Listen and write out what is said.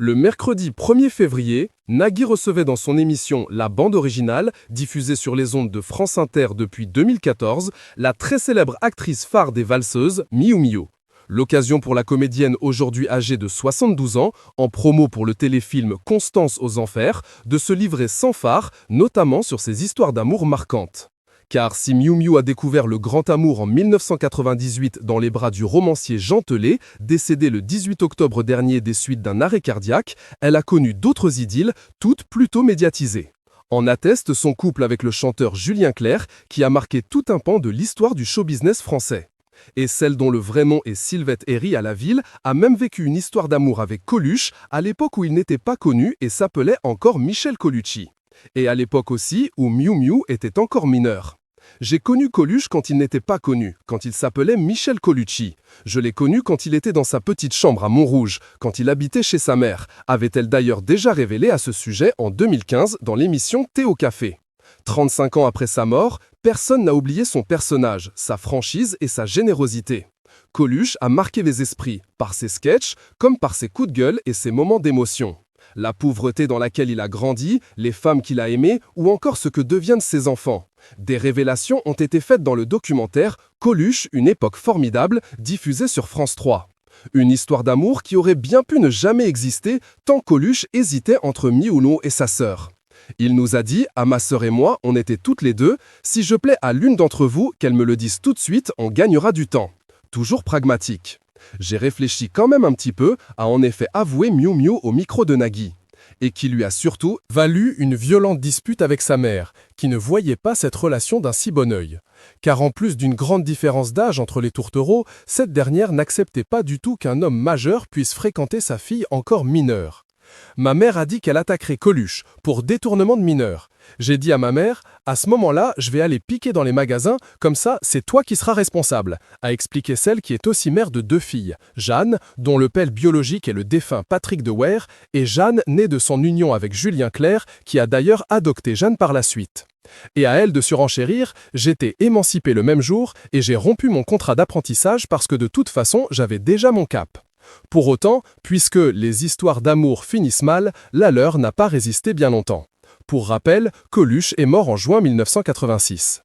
Le mercredi 1er février, Nagui recevait dans son émission La Bande Originale, diffusée sur les ondes de France Inter depuis 2014, la très célèbre actrice phare des valseuses, Miou Miou. L'occasion pour la comédienne aujourd'hui âgée de 72 ans, en promo pour le téléfilm Constance aux Enfers, de se livrer sans phare, notamment sur ses histoires d'amour marquantes. Car si Miou Miou a découvert le grand amour en 1998 dans les bras du romancier Jean Telet, décédé le 18 octobre dernier des suites d'un arrêt cardiaque, elle a connu d'autres idylles, toutes plutôt médiatisées. En atteste son couple avec le chanteur Julien Clerc, qui a marqué tout un pan de l'histoire du show-business français. Et celle dont le vrai nom est Sylvette Herry à la ville a même vécu une histoire d'amour avec Coluche, à l'époque où il n'était pas connu et s'appelait encore Michel Colucci. Et à l'époque aussi où Miou Miou était encore mineur. J'ai connu Coluche quand il n'était pas connu, quand il s'appelait Michel Colucci. Je l'ai connu quand il était dans sa petite chambre à Montrouge, quand il habitait chez sa mère, avait-elle d'ailleurs déjà révélé à ce sujet en 2015 dans l'émission Thé au café. 35 ans après sa mort, personne n'a oublié son personnage, sa franchise et sa générosité. Coluche a marqué les esprits, par ses sketchs, comme par ses coups de gueule et ses moments d'émotion. La pauvreté dans laquelle il a grandi, les femmes qu'il a aimées ou encore ce que deviennent ses enfants. Des révélations ont été faites dans le documentaire Coluche, une époque formidable, diffusé sur France 3. Une histoire d'amour qui aurait bien pu ne jamais exister tant Coluche hésitait entre Miou et sa sœur. Il nous a dit, à ma sœur et moi, on était toutes les deux, si je plais à l'une d'entre vous, qu'elle me le dise tout de suite, on gagnera du temps. Toujours pragmatique. J'ai réfléchi quand même un petit peu, a en effet avoué Miou Miou au micro de Nagui. Et qui lui a surtout valu une violente dispute avec sa mère, qui ne voyait pas cette relation d'un si bon œil. Car en plus d'une grande différence d'âge entre les tourtereaux, cette dernière n'acceptait pas du tout qu'un homme majeur puisse fréquenter sa fille encore mineure. Ma mère a dit qu'elle attaquerait Coluche pour détournement de mineurs. J'ai dit à ma mère, à ce moment-là, je vais aller piquer dans les magasins, comme ça, c'est toi qui seras responsable, a expliqué celle qui est aussi mère de 2 filles, Jeanne, dont le père biologique est le défunt Patrick de Weir, et Jeanne, née de son union avec Julien Clerc, qui a d'ailleurs adopté Jeanne par la suite. Et à elle de surenchérir, j'étais émancipé le même jour et j'ai rompu mon contrat d'apprentissage parce que de toute façon, j'avais déjà mon cap. Pour autant, puisque les histoires d'amour finissent mal, la leur n'a pas résisté bien longtemps. Pour rappel, Coluche est mort en juin 1986.